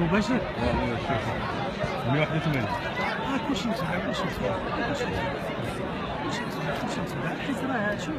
مباشر. 181. كلشي متبع كلشي متبع حيت راه شوف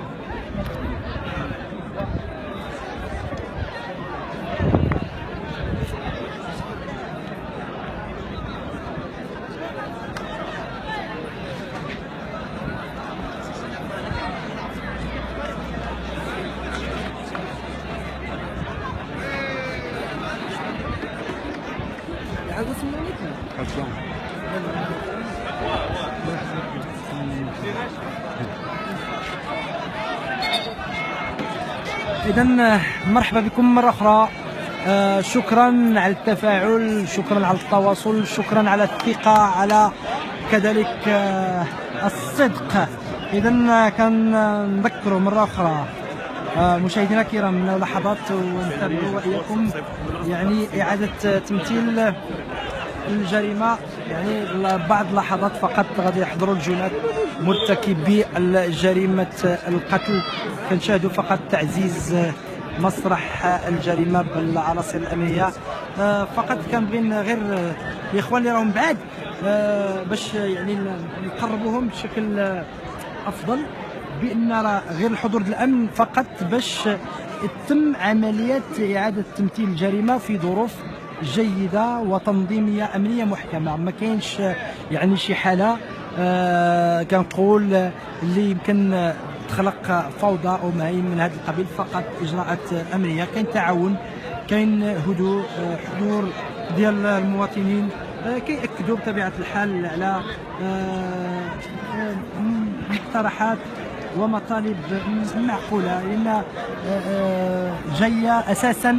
عاد سمعني إذا مرحبا بكم مرة أخرى. شكرا على التفاعل، شكرا على التواصل، شكرا على الثقة، على كذلك الصدق. إذا كنذكروا مرة أخرى مشاهدينا الكرام من لحظات ونتابعوا وإياكم يعني إعادة تمثيل الجريمة، يعني بعض اللحظات فقط غادي يحضروا الجنات مرتكبي جريمة القتل. كنشاهدوا فقط تعزيز مسرح الجريمة بالعناصر الأمنية. فقط كنبغي غير الإخوان اللي راهم بعاد باش يعني نقربوهم بشكل أفضل، بأن راه غير الحضور الأمن فقط باش تتم عملية إعادة تمثيل الجريمة في ظروف جيدة وتنظيمية أمنية محكمة. ما كاينش يعني شي حالة كنقول اللي يمكن تخلق فوضى أو ما من هذا القبيل. فقط إجراءات أمنية، كاين تعاون، كاين هدوء، حضور ديال المواطنين كيأكدوا بطبيعة الحال على مقترحات ومطالب معقولة، لأن جاية أساسا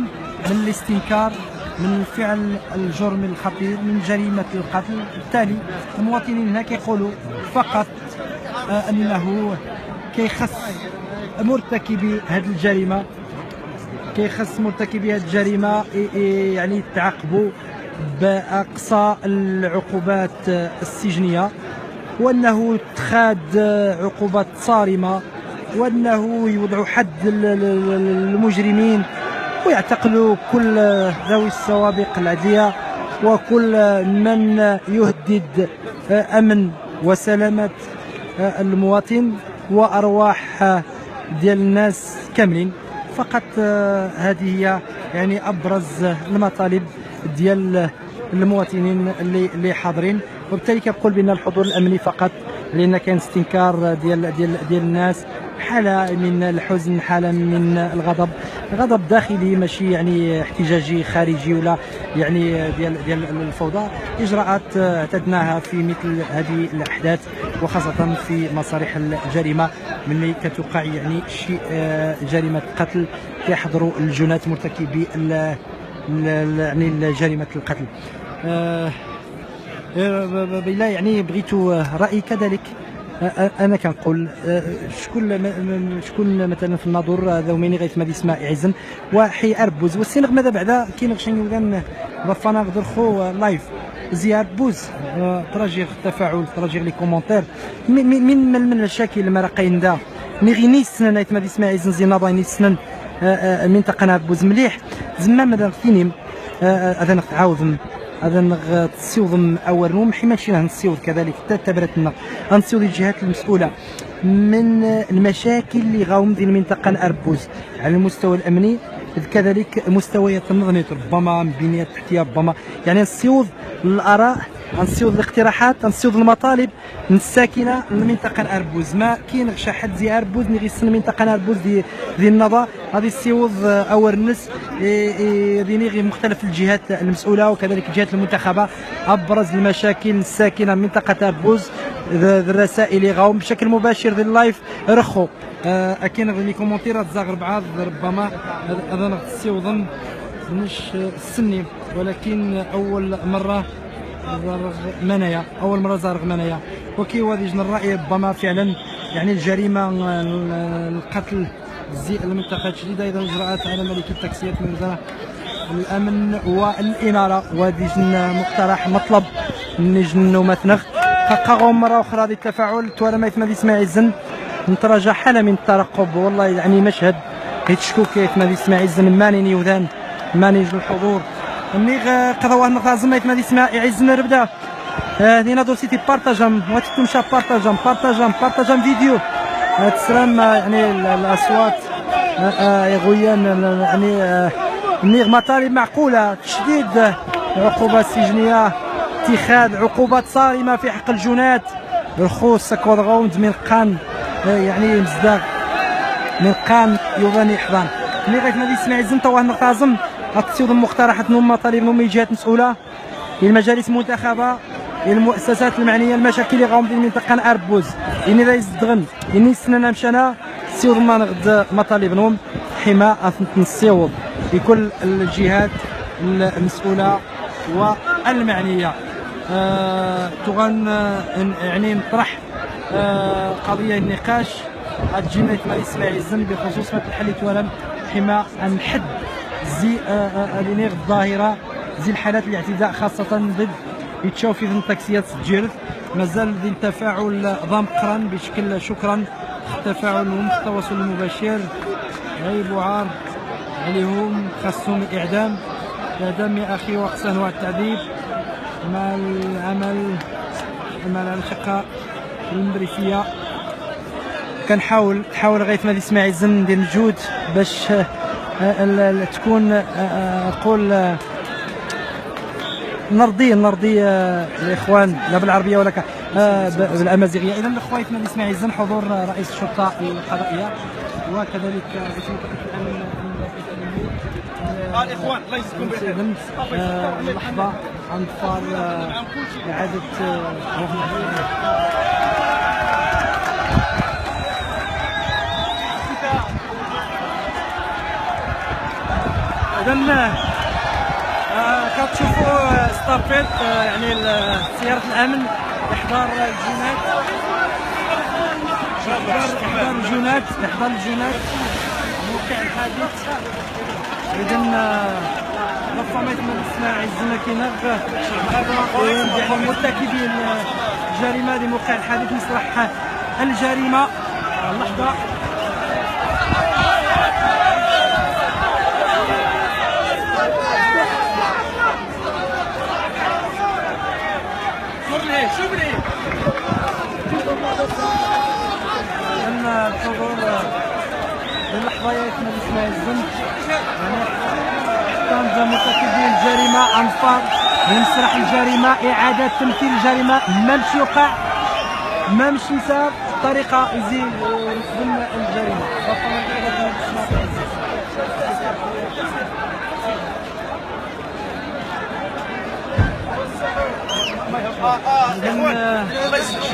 من الاستنكار من فعل الجرم الخطير من جريمة القتل. بالتالي المواطنين هنا كيقولوا فقط أنه كيخص مرتكبي هذه الجريمة، كيخص مرتكبي هذه الجريمة يعني يتعاقبوا بأقصى العقوبات السجنية، وأنه اتخاذ عقوبات صارمة، وأنه يوضعوا حد للمجرمين ويعتقلوا كل ذوي السوابق العدلية وكل من يهدد أمن وسلامة المواطن وأرواح ديال الناس كاملين. فقط هذه هي يعني أبرز المطالب ديال المواطنين اللي حاضرين. وبالتالي كنقول بأن الحضور الأمني فقط، لأن كاين استنكار ديال الناس، حالة من الحزن، حالة من الغضب، غضب داخلي ماشي يعني احتجاجي خارجي ولا يعني ديال الفوضى. إجراءات اعتدناها في مثل هذه الأحداث وخاصة في مسارح الجريمة. ملي كتوقع يعني شي جريمة قتل كيحضروا الجنات مرتكبي يعني جريمة القتل. بلا يعني بغيت رأي كذلك. انا كنقول شكون مثلا في الناظور ذوميني غيث مادي اسماء عزن وحي اربوز والسينغ ماذا بعدا كاين غشي يوغان ضفانا نقدر خو لايف زياد بوز تراجيغ التفاعل تراجيغ لي كومونتير من المشاكل ما راقين دا نيغيني سنن غيث مادي اسماء عزن زينابا ني سنن منطقه نابوز مليح زعما ماذا فينيم هذا نتعاود هذا نغتصيوض اول نوم حي ماشي نسيوض كذلك تبرتنا غنسيوض الجهات المسؤوله من المشاكل اللي غاوم ديال المنطقه ناربوز على المستوى الامني كذلك مستويات النظميه ربما البنيه التحتيه ربما يعني نسيوض الاراء غنسيوض الاقتراحات غنسيوض المطالب من الساكنه المنطقه ناربوز. ما كاين شي حد زي اربوز اللي غيسن المنطقه ناربوز ديال النظا غادي يسيوض اور الناس ديني غير مختلف الجهات المسؤوله وكذلك الجهات المنتخبه ابرز المشاكل الساكنه من منطقه اربوز. الرسائل اللي غاوم بشكل مباشر في اللايف رخو اكين غير لي كومونتيرات زاغ ربعه ربما هذا نغتسيوضن مش السني ولكن اول مره زارغ منايا اول مره زارغ منايا وكيوادي الراي ربما فعلا يعني الجريمه القتل زي المنطقه الجديده ايضا اجراءات على ملكيه التاكسيات من وزاره الامن والاناره وادي مقترح مطلب نجن مثنغ حققهم مره اخرى هذه التفاعل توالى ما يثمد اسماعيل الزن نتراجع حاله من الترقب والله يعني مشهد كيتشكو كيف ما اسماعيل الزن ماني نيوذان ماني الحضور ملي قضاوه النقطه زميت مادي اسمها يعزنا ربدا دينا دور سيتي بارطاجام وتتمشى بارطاجام فيديو تسلم يعني الاصوات يغويان يعني نيغ مطالب معقوله تشديد العقوبات السجنيه اتخاذ عقوبات صارمه في حق الجنات الخوص كودغوند من قان يعني مزداغ من قان يوفاني حضان ملي غيت مادي اسماعيل زن تواه نقازم التصويت مقترحات نوم مطالب نوم جهات مسؤوله المجالس المنتخبه المؤسسات المعنيه المشاكل اللي غاهم ديال المنطقه نعربوز اني لا يزدغن اني سننا مشانا سيوض ما نغد مطالب نوم حمايه نسيوض لكل الجهات المسؤوله والمعنيه تغن يعني نطرح قضيه النقاش الجمعيه مع اسماعيل الزن بخصوص مثل الحل توالم حمايه الحد زي لينيغ الظاهره زي الحالات الاعتداء خاصه ضد يتشاف في التاكسيات تسجلت مازال ذي التفاعل ضم قرن بشكل شكرا التفاعل التواصل المباشر عيب وعار عليهم خاصهم الاعدام يا اخي واقصى انواع التعذيب مع العمل مع الشقه المدرسيه كنحاول لغايه ما اسماعيل زن ندير مجهود باش تكون نقول نرضي الاخوان لا بالعربيه ولا بالامازيغيه. اذا الاخوان من اسماعيل زن حضور رئيس الشرطه القضائيه وكذلك الاخوان الله يجزيكم بخير. لحظه انطار اعاده اذا كتشوفوا ستافيت يعني سيارة الأمن إحضار الجنات إحضار الجنات موقع الحادث. إذا رفمت من اسماعيل الزناكينغ يعني مرتكبي الجريمة لموقع الحادث مسرح الجريمة اللحظة شوف لي ان الحضور للحظيات من اسماعيل الزن يعني كان مرتكبي الجريمه انفار من مسرح الجريمه اعاده تمثيل الجريمه مامش يوقع مامش يسار طريقه يزيد من الجريمه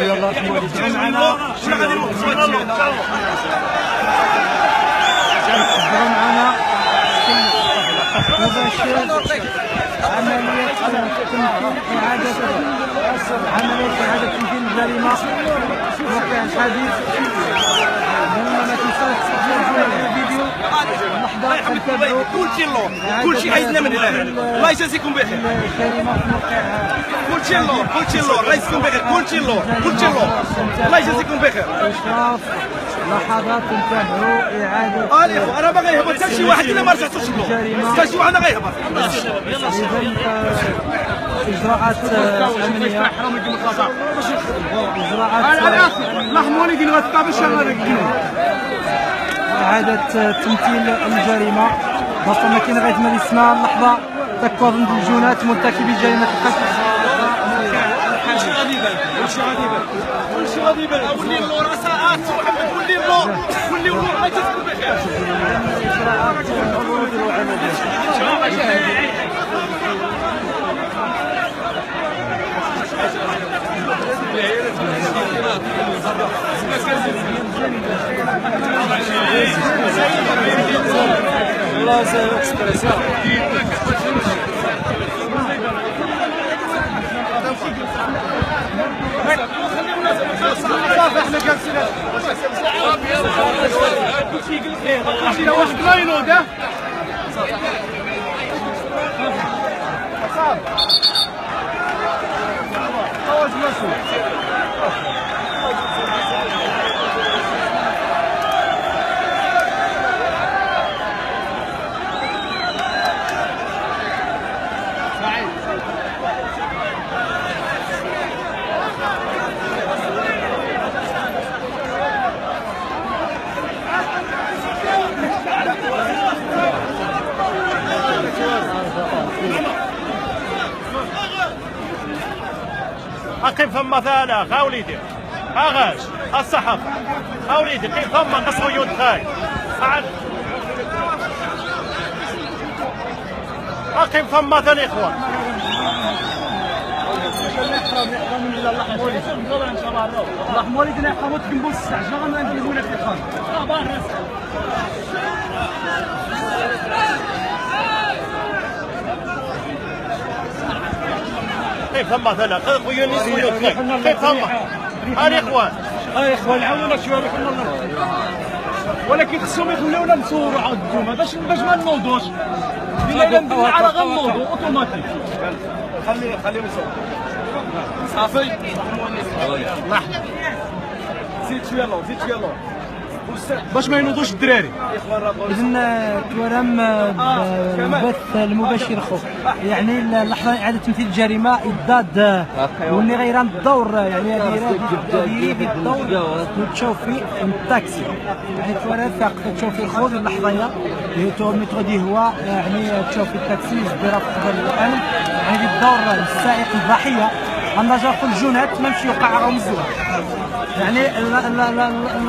يلا معنا مباشر عملية إعادة تمثيل الجريمة موقع الحديث لما تنساش تسجيل الفيديو لحظة كنتابعوا كلشي عايزنا من هنا الله يجازيكم بخير. الجريمة في موقع كلشي اللور الله يجازيكم بخير. كلشي اللور الله يجازيكم بخير. إشراف لحظات نتابعوا إعادة الاخوة انا ما غيهبط حتى شي واحد الا ما رجعتوش له حتى شي واحد غيهبط. إجراءات أمنية إجراءات لحموني ديال غتبقى باش إعادة تمثيل الجريمة بطل كاين غير ما اسمها اللحظة تكون الجنات مرتكبي جريمة القتل. كلشي غادي يبان ولي اللور اساءات محمد ولي اللور الله يجازيكم بخير. والله سي اكسبريسيون صافي احنا جالسين كلشي واحد لاينو ده قيم ثم ثلاث وليدي اغاش الصحف وليدي قيم ثم قصو يدخل أقيم ثم ثاني إخوان الله مواليدنا يحفظوا تكمبوا السعجة غنبغي نديروا لك الخام كيف ثم ثلاثة خويا نيس خويا كيف ثم هاني إخوان هاي إخوان عاونونا شوية ولكن خصهم يخليونا نصوروا عاد الجمعة باش ما نوضوش إلا ندير على غير النوضو أوتوماتيك خليهم يصوروا صافي لحظة زيد شوية اللون زيد شوية اللون باش ما ينوضوش الدراري. اذا كرام البث المباشر خو يعني اللحظه اعاده تمثيل الجريمه اضداد واللي غيران الدور يعني هذه الدور تشوف في التاكسي يعني كرام ثاق تشوف في خوض اللحظه هي تو مترو دي هو يعني تشوف في التاكسي زبيره في الامن يعني الدور السائق الضحيه عندها جا في الجونات ما مشي يوقع عليهم الزواج يعني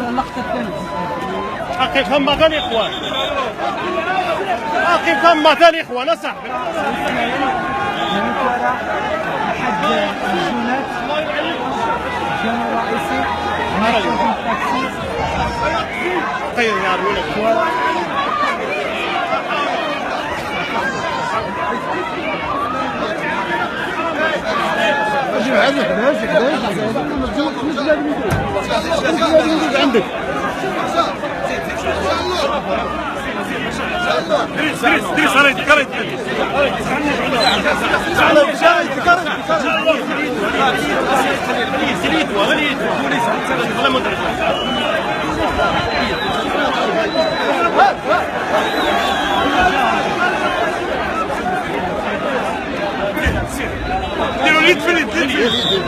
اللقطه الثانيه أقف ثم ثاني إخوان أقف ثم ثاني إخوان أصاحبي يعني ترى أحد الجونات الجون الرئيسي مركز التاكسي خير يا رجل عندك دريس قريت ديروا اليد في الدنيا يعني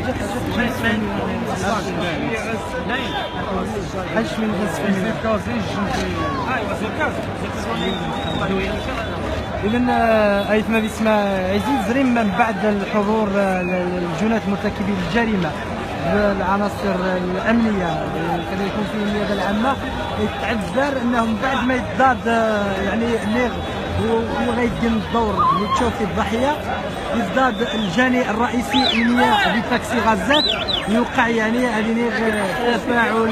حاجة من إذا أيثما باسم عزيز زريم من بعد الحضور الجنات مرتكبي الجريمة العناصر الأمنية كذا يكون في النيابة العامة يتعذر أنهم بعد ما يتضاد يعني اللي هو غيدير الدور اللي تشوف في الضحية يزداد الجاني الرئيسي اللي هي بتاكسي غزات يوقع يعني هذه تفاعل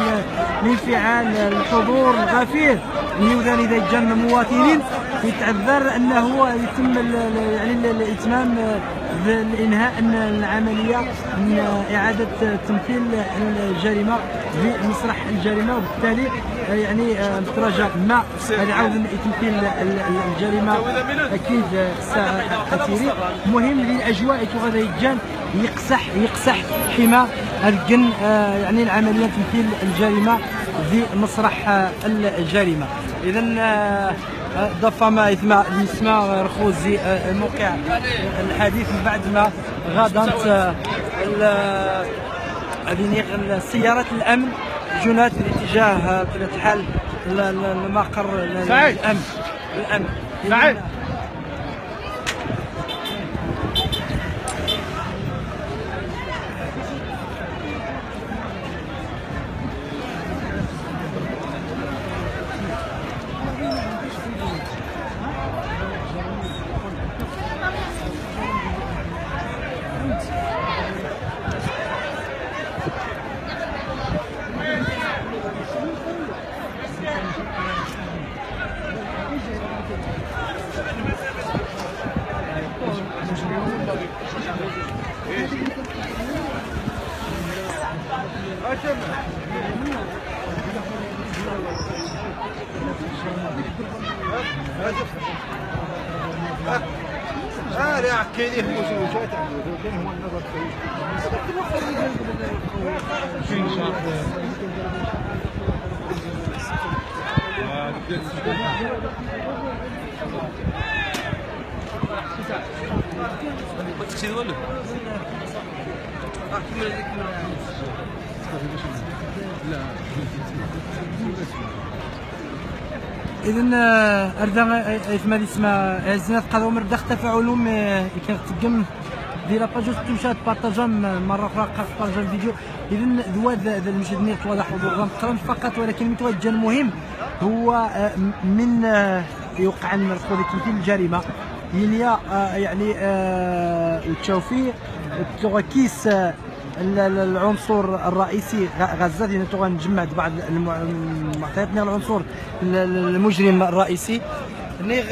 الانفعال الحضور الغفير اللي ذلك اذا جان المواطنين يتعذر انه يتم يعني الاتمام بالانهاء العمليه من اعاده تمثيل الجريمه في مسرح الجريمه وبالتالي يعني بترجع ما يعاود تمثيل الجريمه اكيد الساعه خطيري مهم للاجواء غادي يتجان يقصح حمى الجن يعني العمليه تمثيل الجريمه في مسرح الجريمه. اذا ضاف ما اسماء رخوزي موقع الحديث من بعد ما غادرت سيارات الامن جنات الاتجاه بطبيعه الحال المقر الامن سعيد يا كاينين مشوشات كاين هو النظر إذن أردا إثمال اسمها عزنا قادوا مردا تفاعلهم كان تقم دي لاباج تمشات بارطاجا مرة أخرى بارطاجا الفيديو. إذن ذواد المشاهدين واضح حضورهم فقط ولكن المتوجه المهم هو من يوقع مرفوض تمثيل الجريمة يعني وتشوفي كيس العنصر الرئيسي غزة اللي نجمع بعض المعطيات العنصر المجرم الرئيسي نيغ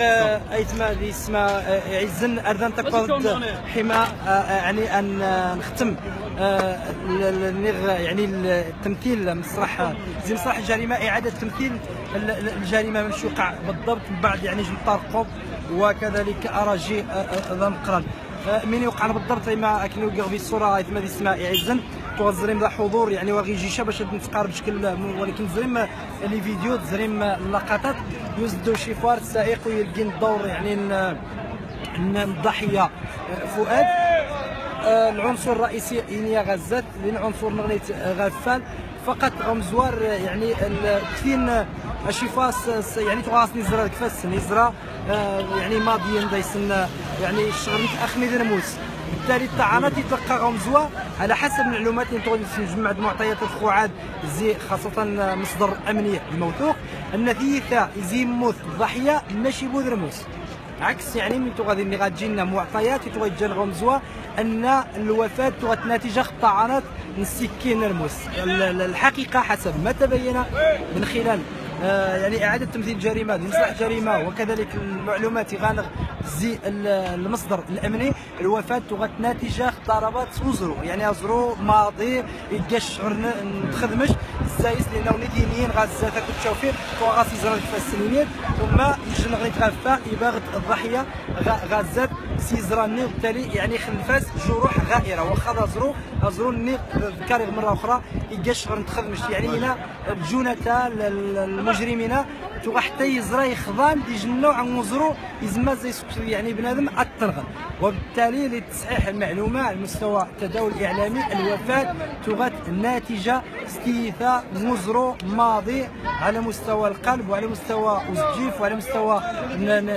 ايتما اللي اسمها عزن اردان تقصد حما يعني ان نختم نيغ يعني التمثيل مسرح زي مسرح الجريمه اعاده تمثيل الجريمه من يقع بالضبط من بعد يعني جم طارقوب وكذلك اراجي ذا مقرن من يوقع بالضبط ما كانوا في الصوره ايتما اللي اسمها عزن توزريم ذا حضور يعني واغيجي باش نتقارب بشكل ولكن زريم لي فيديو زريم اللقطات يزدو شفار السائق ويلقين الدور يعني الضحيه فؤاد العنصر الرئيسي إنيا غزات لان عنصر نغنيت غفال فقط غمزوار يعني كثير الشفاس يعني تغاص نزرا كفاس نزرا يعني ماضيا دايسن يعني الشغل متاخر درموس بالتالي الطعنات يتلقى غمزوا على حسب المعلومات اللي تغادي تجمع معطيات الخعاد زي خاصه مصدر امني موثوق النتيجه يزي موت الضحيه ماشي بودرموس عكس يعني من غادي اللي غتجينا معطيات تغادي غمزوا ان الوفاه نتيجه الطعنات من السكين الموس. الحقيقه حسب ما تبين من خلال يعني اعاده تمثيل الجريمه لمصلحه الجريمه وكذلك المعلومات غانغ زي المصدر الامني الوفاه نتيجه ضربات وزرو يعني ازرو ماضي يتقاش نتخدمش الزايس لانه ندينيين غازات كنت التوفيق وغاسي زران السنينات ثم يجن غني تغفى يباغت الضحيه غازات سيزراني وبالتالي يعني خلفاس جروح غائره واخا زرو ني ذكر مره اخرى يقاش غير نتخدمش يعني هنا الجنة المجرمين تو حتى يزرى يخضان يجنوا عن مزرو يزما زي يعني بنادم التنغل وبالتالي لتصحيح المعلومه على مستوى التداول الاعلامي الوفاه تغات ناتجه استيثاء مزرو ماضي على مستوى القلب وعلى مستوى الجيف وعلى مستوى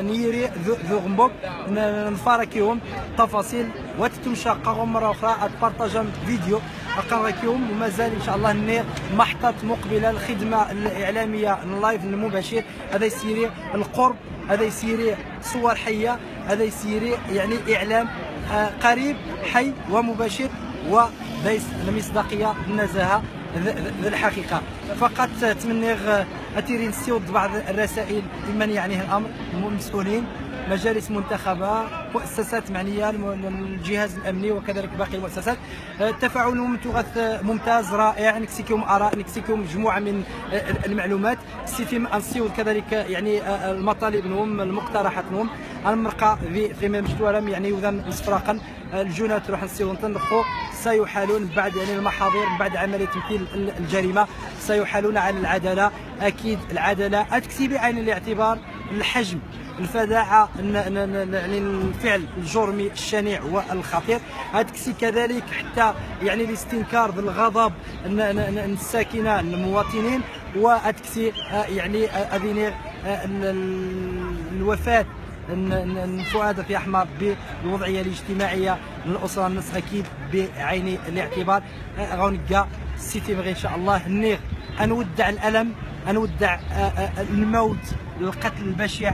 نيري ذو غنبوب نفاركيهم تفاصيل وتتمشى مره اخرى اتبارطاجا فيديو اقركيهم ومازال ان شاء الله النير محطه مقبله الخدمه الاعلاميه اللايف المباشر هذا يسيري القرب هذا يسيري صور حيه هذا يسيري يعني اعلام قريب حي ومباشر وليس المصداقيه النزاهه الحقيقه فقط تمني اتيري نسيوض بعض الرسائل لمن يعنيه الامر المسؤولين مجالس منتخبه مؤسسات معنيه الجهاز الامني وكذلك باقي المؤسسات تفاعلهم ممتاز رائع نكسيكم اراء نكسيكم مجموعه من المعلومات سيتم انسيو كذلك يعني المطالب نهم المقترحات نهم المرقى في مشتورم يعني وذن استفراقا الجنة تروح نسيو نطنخو سيحالون بعد يعني المحاضر بعد عمليه تمثيل الجريمه سيحالون على العداله اكيد العداله اتكسي بعين الاعتبار الحجم الفداعه يعني الفعل الجرمي الشنيع والخطير هتكسي كذلك حتى يعني الاستنكار بالغضب الساكنه المواطنين وهتكسي يعني ادينير الوفاه فؤاد في احمر بالوضعيه الاجتماعيه للاسره الناس اكيد بعين الاعتبار غنلقى السيتي ان شاء الله النير نودع الالم نودع الموت القتل البشع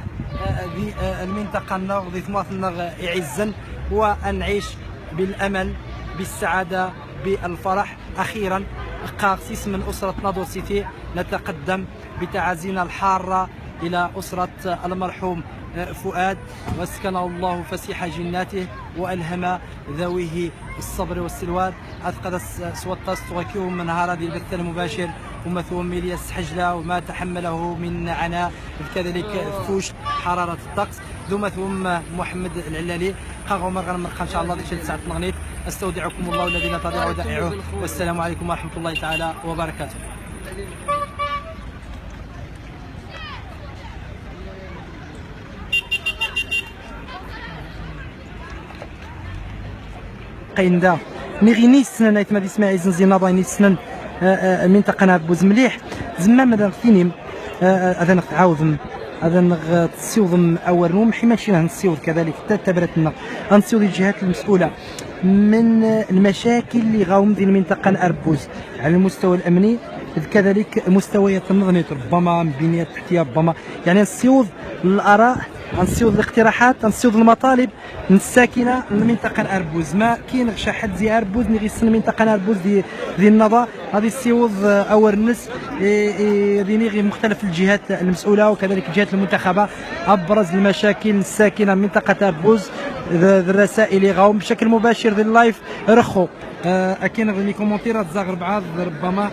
في المنطقه النغ ذي ثماث النغ يعزن ونعيش بالامل بالسعاده بالفرح اخيرا قاقسيس من اسره ناظور سيتي نتقدم بتعازينا الحاره الى اسره المرحوم فؤاد واسكنه الله فسيح جناته والهم ذويه الصبر والسلوان اثقل سوطاس توكيو من هذه البث المباشر ومثوم ميلياس حجله وما تحمله من عناء كذلك فوش حراره الطقس ذو مثوم محمد العلالي قاغو مرغن مرخا ان شاء الله ديك ساعه المغنيت استودعكم الله الذي لا تضيع ودائعه والسلام عليكم ورحمه الله تعالى وبركاته. قيندا نيغي سنن نايت مادي اسماعيل زنزينا بايني سنن منطقه نابوز مليح زعما ماذا فينيم هذا نتعاوض هذا نغتسيوض اول نوم حي ماشي نسيوض كذلك حتى تبرتنا غنسيوض الجهات المسؤوله من المشاكل اللي غاوم ديال المنطقه ناربوز على المستوى الامني كذلك مستويات النظميه ربما البنيه التحتيه ربما يعني نسيوض الاراء غنسيوض الاقتراحات غنسيوض المطالب من الساكنه المنطقه ناربوز ما كاين شي حد زي اربوز اللي غيسن المنطقه ناربوز ديال النظا غادي يسيوض اول الناس ديني غير مختلف الجهات المسؤوله وكذلك الجهات المنتخبه ابرز المشاكل الساكنه من منطقه ناربوز الرسائل اللي غاوم بشكل مباشر في اللايف رخو اكين غير لي كومونتيرات زاغ بعض ربما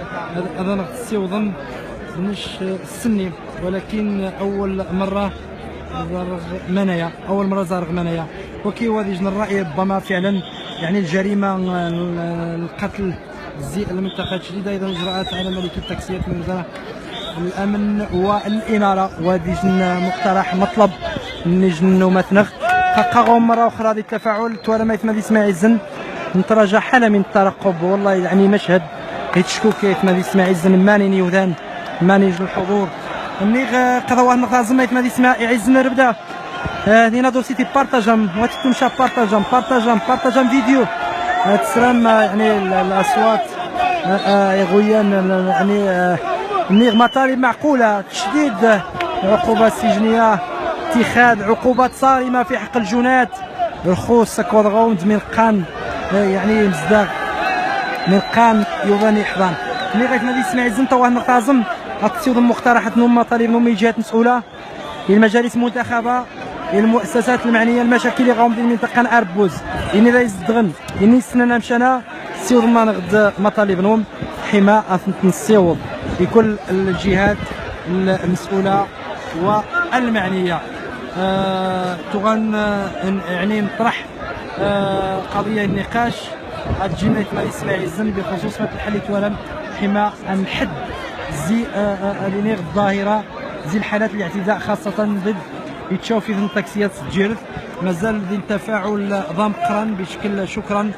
هذا نغتسيوضن مش السني ولكن اول مره زارغ منايا اول مره زارغ منايا وكي وادي الراي ربما فعلا يعني الجريمه القتل زي المنطقه جديده ايضا اجراءات على ملكيه التاكسيات من وزاره الامن والاناره وادي مقترح مطلب نجن ومثنغ قاقاهم مره اخرى هذه التفاعل توالى ما يثمد اسماعيل زن نتراجع حاله من الترقب والله يعني مشهد كيتشكو كيثمد اسماعيل زن ماني يوذان ماني الحضور مني قضاوه نغازم ما يثمد اسماعيل زن ربدا هنا دور سيتي بارطاجام وتتمشى بارطاجام فيديو تسرم يعني الاصوات يغويان يعني منيغ مطالب معقوله تشديد عقوبات سجنيه اتخاذ عقوبات صارمه في حق الجنات الخوص كودغوند من قان يعني مزداغ من قان يوضاني حضان ملي غيت نادي اسماعيل زن تواه نقازم غتسيوض مقترحات نوم مطالب نوم جهات مسؤوله المجالس المنتخبه المؤسسات المعنيه المشاكل اللي غاهم ديال المنطقه ناربوز يعني لا يزدغن يعني سننا مشانا سيوض ما نغد مطالب نوم حما نسيوض لكل الجهات المسؤوله والمعنيه. تغن يعني نطرح قضيه النقاش الجناية مع اسماعيل عزن بخصوص ما تحل توالم حما عن حد زي لينيغ الظاهره زي الحالات الاعتداء خاصه ضد يتشاو في التاكسيات تجرد. مازال ذي التفاعل ضم قرن بشكل شكرا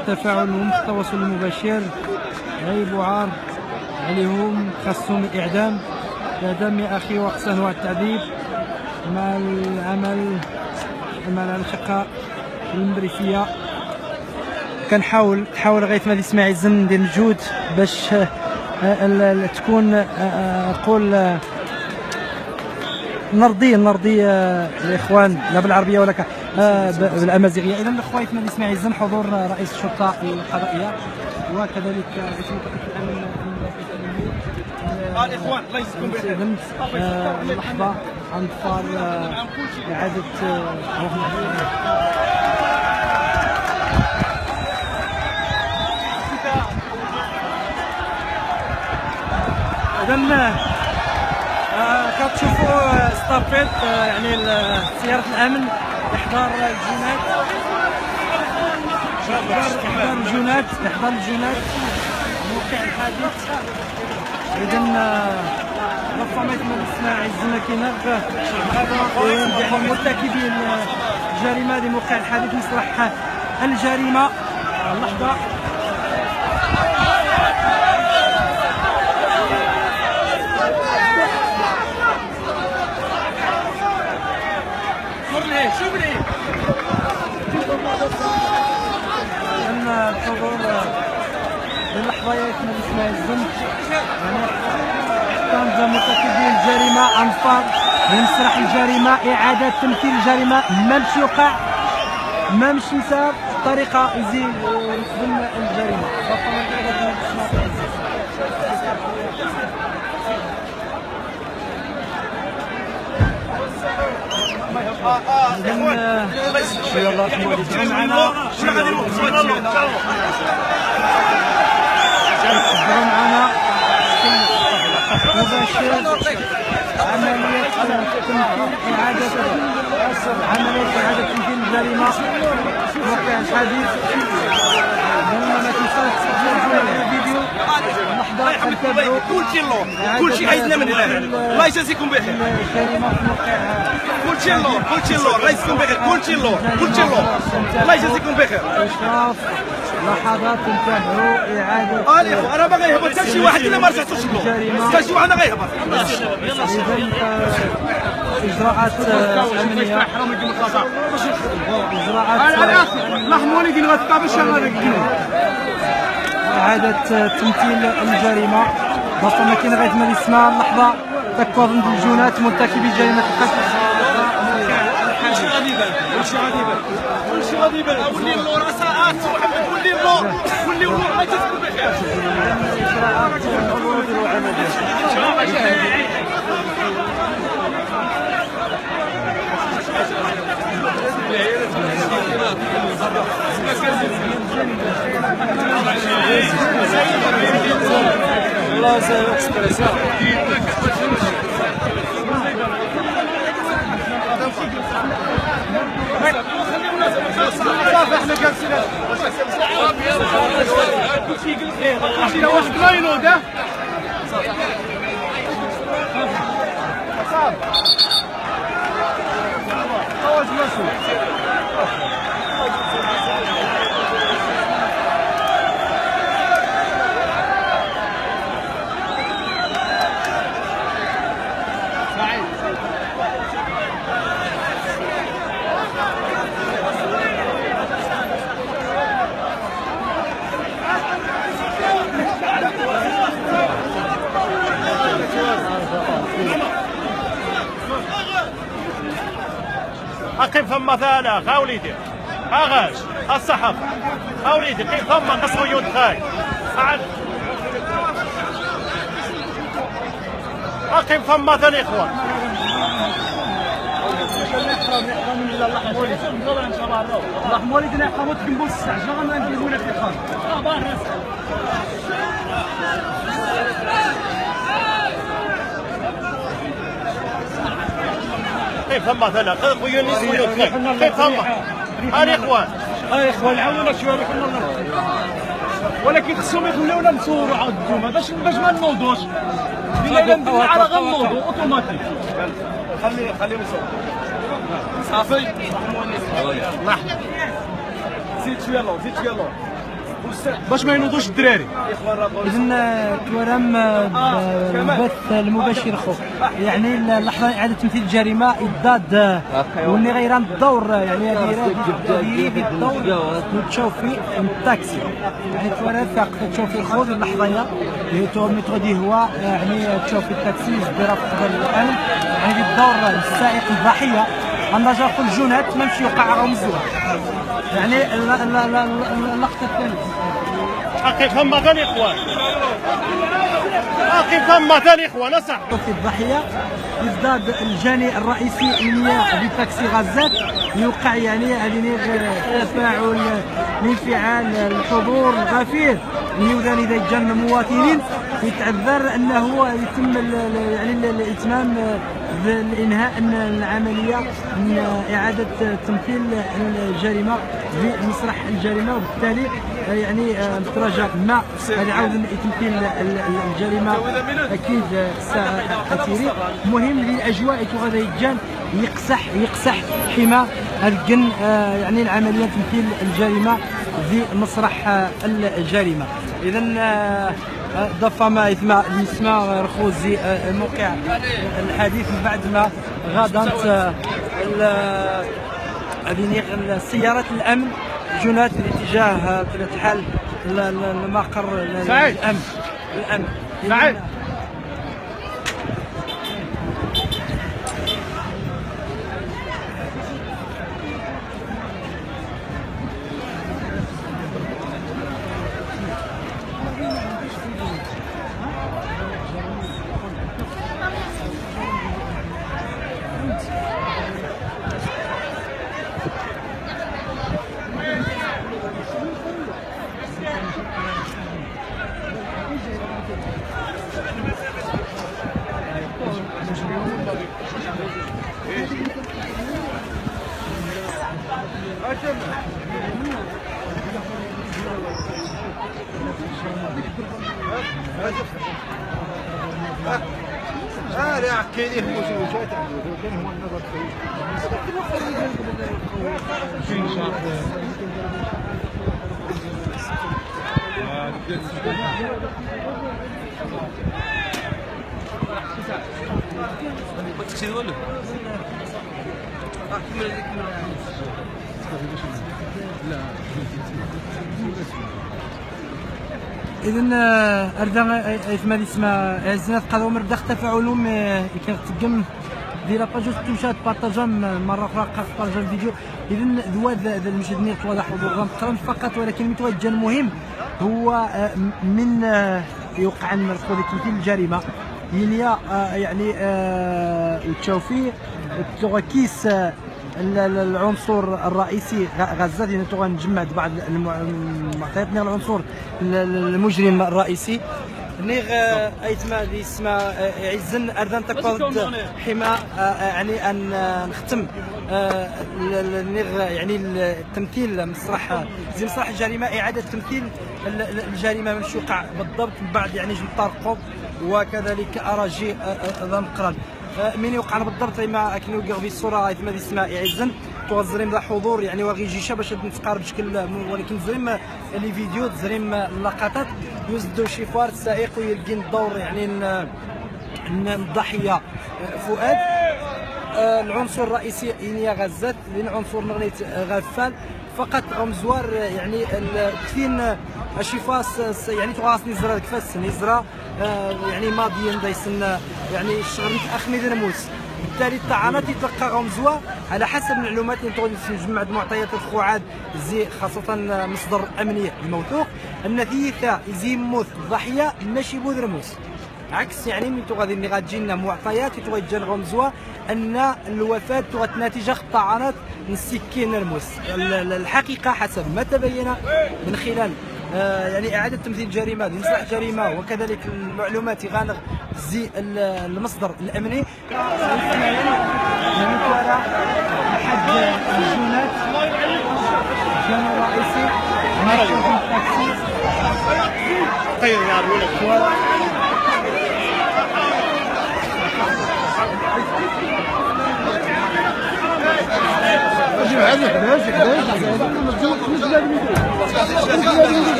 التفاعل التواصل المباشر عيب وعار عليهم خاصهم الاعدام يا اخي واقصى انواع التعذيب مع العمل مع الاشقاء المريفيه. كنحاول لغايه ما اسماعيل عزن ندير مجهود باش تكون نقول نرضي الاخوان لا بالعربيه ولا بالامازيغيه. اذا الاخوان اسماعيل عزن حضور رئيس الشرطه القضائيه وكذلك رئيس مكتب الامن الاخوان الله يجزيكم بخير. لحظه انفار اعاده اذا كتشوفوا ستافيت يعني سياره الامن احضار الجنات احضار الجنات موقع الحادث. اذا ربما يتم اسماعيل عزن كينغ يعني مرتكبي الجريمه لموقع الحادث مسرح الجريمه. اللحظه شوف لي ان الحضور للحظيات من اسماعيل عزن يعني كان مرتكبي الجريمه انفار من مسرح الجريمه اعاده تمثيل الجريمه مامشي وقع مامشي نساب بطريقه يزيد يخدم الجريمه. معنا مباشر عملية إعادة تمثيل الجريمة موقع الحديث. لما تنساش تسجل الفيديو لحظة نتابعوا كل شيء عايزنا من هنا. الله يجازيكم بخير. الجريمة في موقع كل شيء اللور الله يجازيكم بخير. كل شيء اللور الله يجازيكم بخير. إشراف لحظات نتابعوا إعادة الاخوه انا ما غيهبط حتى شي واحد الا ما رجعتوش له حتى شي واحد غيهبط. إجراءات أمنية إجراءات لحموني يدير غتبقى باش إعادة تمثيل الجريمة ربما كاين غير ما يسمع اللحظة تكون الجنات مرتكبي جريمة القتل. كل شيء غادي يبان ولي اللور اساءات محمد ولي اللور الله يجازيكم بخير. والله سي اكسبريسيون صافي احنا جالسين كلشي واحد لاينو ده صافي واش مسؤول أقم ثم ثالا خاوليدي أغاش الصحف خاوليدي قم ثم قصو يود خاي أقم ثم ثاني إخوان الله مواليدنا يحفظوا تقنبوا السعجة غنبغي نديروا لك الخام كيف ثم مثلا خويا الناس كيف ثم الاخوان اخوان عاونونا شويه ولكن خصهم يخليونا نصوروا عاد الجمعه باش ما نوضوش الا ندير على غنوضوا اوتوماتيك خليهم يصوروا صافي الله زيد شويه اللون زيد شويه اللون باش ما ينوضوش الدراري. اذا كورام البث المباشر خو يعني اللحظه اعاده تمثيل الجريمه اضداد واللي غيران الدور يعني هذه الدور تشوف في التاكسي يعني كورام ثاقت تشوف في الخوض اللحظيه اللي تو ميترو دي هو يعني تشوف في التاكسي جبيره في الامن يعني الدور السائق الضحيه عندها جا كل جونات ما مشي يوقع على مزوره يعني اللقطه الثانيه اقف ثم ثاني اخوان اقف ثم ثاني اخوان صح في الضحيه يزداد الجاني الرئيسي المياه بتاكسي غزات يوقع يعني هذه تفاعل الانفعال الحضور الغفير يوجد اذا جا المواطنين يتعذر انه يتم يعني الاتمام بانهاء العمليه من اعاده تمثيل الجريمه بمسرح الجريمه وبالتالي يعني بترجع ما غادي يعاود تمثيل الجريمه اكيد الساعه التيري مهم للاجواء غادي يتجان يقسح حمى الجن يعني العمليه تمثيل الجريمه في مسرح الجريمه. اذا ضف ما يسمى رخوزي موقع الحديث من بعد ما غادرت سيارات الامن جنات الاتجاه بطبيعه الحال المقر الامن سعيد هذا كاينين مشوشات كان هو النظر اذا اردا ايثما اسمها عزنا قالوا مردا تفاعلهم كيتقم ديال لاباج توشات بارطاجا مره اخرى بارطاجا الفيديو. اذا ذواد المشاهدين واضح حضور فقط ولكن المتوجه المهم هو من يوقع مرفوض تمثيل الجريمه يعني التشوفي كيس العنصر الرئيسي غزه اللي غنجمع بعض المعطيات ديال العنصر المجرم الرئيسي نيغ ايتما اللي اسمها عزن اردان تقصد حما يعني ان نختم نيغ يعني التمثيل مسرح زي مسرح الجريمه اعاده تمثيل الجريمه باش يوقع بالضبط من بعد يعني جم طارقوا وكذلك اراجي ذا مقرن من يوقع بالضبط ما كانوا في الصوره ايتما اللي اسمها عزن توزريم ذا حضور يعني واغيجي باش نتقارب بشكل ولكن زريم لي فيديو زريم اللقطات يزدو شفار السائق ويلقين الدور يعني الضحيه فؤاد العنصر الرئيسي إنيا غزات لان عنصر نغنيت غفال فقط غمزوار يعني كثين شفاس يعني تغاس نزرا كفاس نزرا يعني ماضيا دايسن يعني الشغل متاخر درموس بالتالي الطعنات يتلقى غمزوا على حسب المعلومات اللي تغادي تجمع معطيات الخعاد زي خاصه مصدر امني موثوق النتيجه زي موت الضحيه ماشي بودرموس عكس يعني من غادي اللي غتجي لنا معطيات تغادي غمزوا ان الوفاه تنتج الطعنات من السكين الموس الحقيقه حسب ما تبين من خلال يعني اعاده تمثيل الجريمه لمصلحه الجريمه وكذلك المعلومات غانغ زي المصدر الامني من وراء احد الجنات الجان الرئيسي مركز التاكسي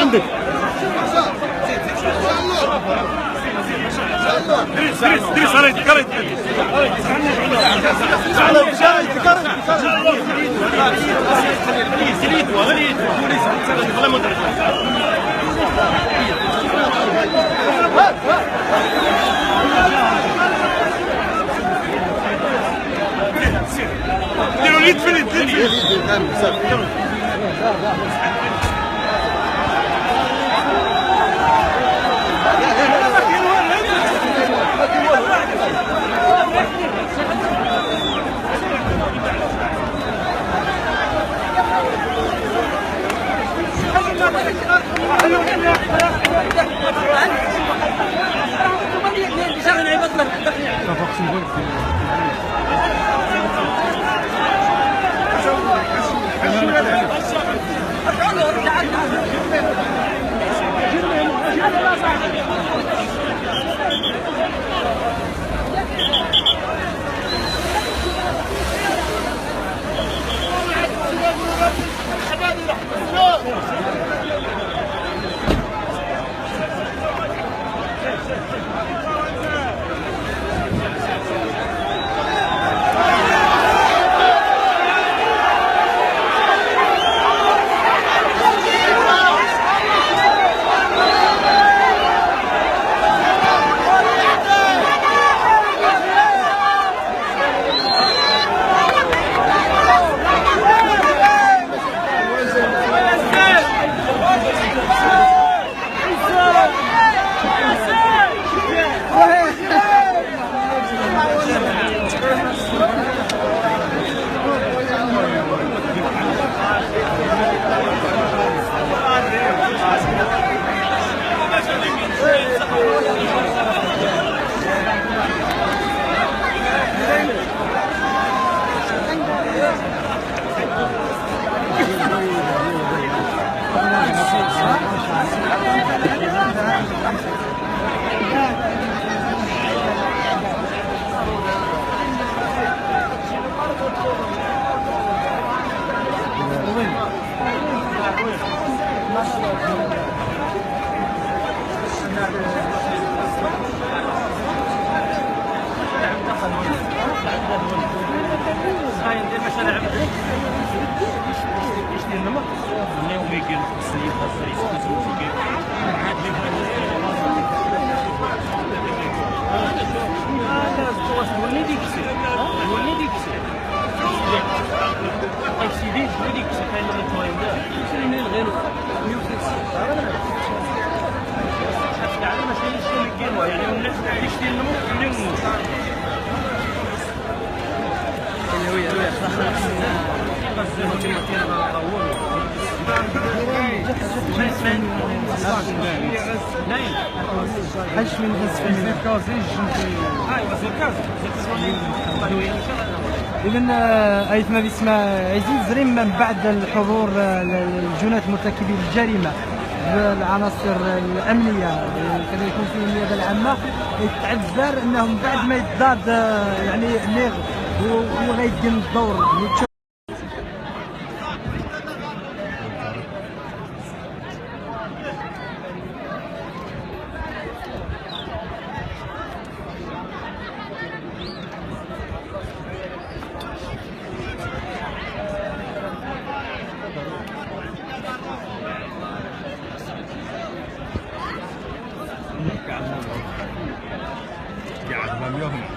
عندك ديروا اليد في اليد إذن أيثم باسم عزيز زريم من بعد الحضور الجنات مرتكبي الجريمة بالعناصر الأمنية كذلك يكون في النيابة العامة يتعذر أنهم بعد ما يتضاد يعني اللي هو غيدير الدور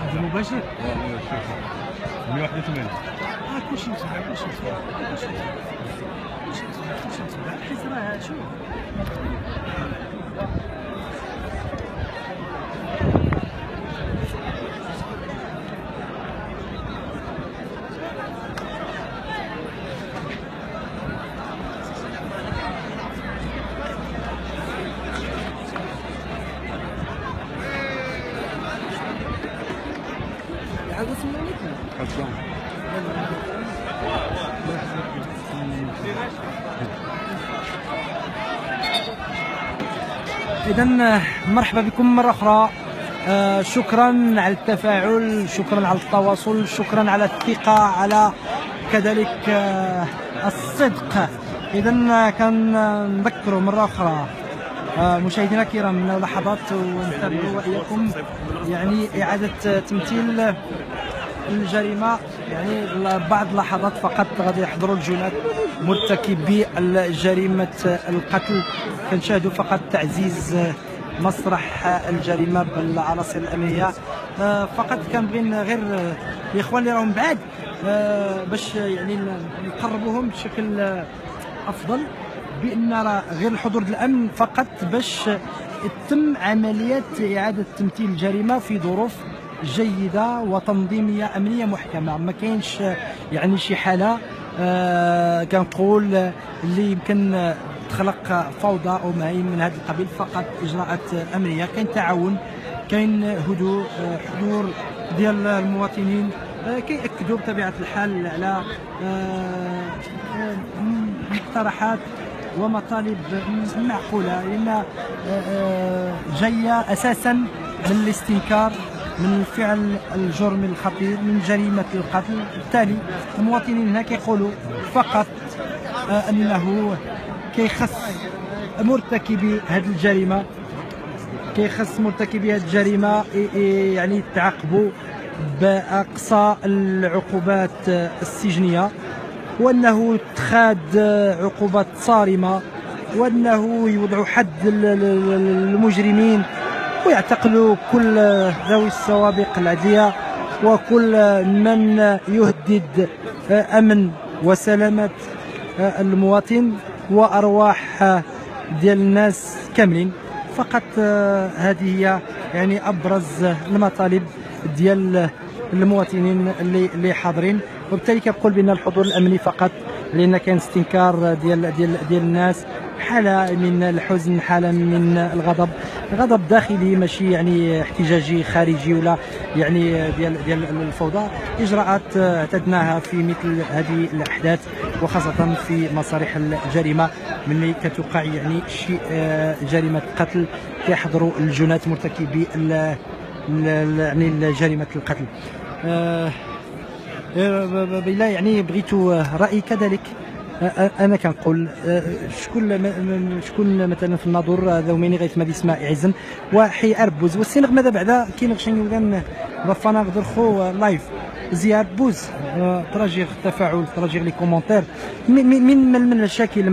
هذا مباشر 181 كلشي متبع كلشي متبع حيت راه شوف إذا مرحبا بكم مرة أخرى. شكرا على التفاعل، شكرا على التواصل، شكرا على الثقة، على كذلك الصدق. إذا كنذكروا مرة أخرى مشاهدينا الكرام من لحظات ونتابعوا وإياكم يعني إعادة تمثيل الجريمة، يعني بعض اللحظات فقط غادي يحضروا الجنات مرتكبي جريمة القتل. كنشاهدوا فقط تعزيز مسرح الجريمة بالعناصر الأمنية. فقط كنبغي غير الإخوان اللي راهم بعاد باش يعني نقربوهم بشكل أفضل، بأن راه غير الحضور الأمن فقط باش تتم عملية إعادة تمثيل الجريمة في ظروف جيدة وتنظيمية أمنية محكمة. ما كاينش يعني شي حالة كنقول اللي يمكن تخلق فوضى أو ما من هذا القبيل. فقط إجراءات أمنية، كاين تعاون، كاين هدوء، حضور ديال المواطنين كيأكدوا بطبيعة الحال على مقترحات ومطالب معقولة، لأن جاية أساسا من الاستنكار من فعل الجرم الخطير من جريمة القتل. بالتالي المواطنين هنا كيقولوا فقط أنه كيخص مرتكبي هذه الجريمة، كيخص مرتكبي هذه الجريمة يعني يتعاقبوا بأقصى العقوبات السجنية، وأنه اتخاذ عقوبات صارمة، وأنه يوضعوا حد للمجرمين ويعتقلوا كل ذوي السوابق العدلية وكل من يهدد أمن وسلامة المواطن وأرواح ديال الناس كاملين. فقط هذه هي يعني أبرز المطالب ديال المواطنين اللي حاضرين. وبالتالي كنقول بأن الحضور الأمني فقط، لأن كان استنكار ديال الناس، حالة من الحزن، حالة من الغضب، غضب داخلي ماشي يعني احتجاجي خارجي ولا يعني ديال الفوضى. إجراءات اعتدناها في مثل هذه الأحداث، وخاصة في مسارح الجريمة ملي كتوقع يعني شي جريمة قتل كيحضروا الجنات مرتكبي يعني جريمة القتل. بلا يعني بغيت رأي كذلك. انا كنقول شكون مثلا في الناظور ذوميني غيث مادي اسماء عزن وحي اربوز والسينغ ماذا بعدا كاين غشين يلقى رفانا غدر خو لايف زياد بوز تراجيغ التفاعل، تراجيغ لي كومونتير من المشاكل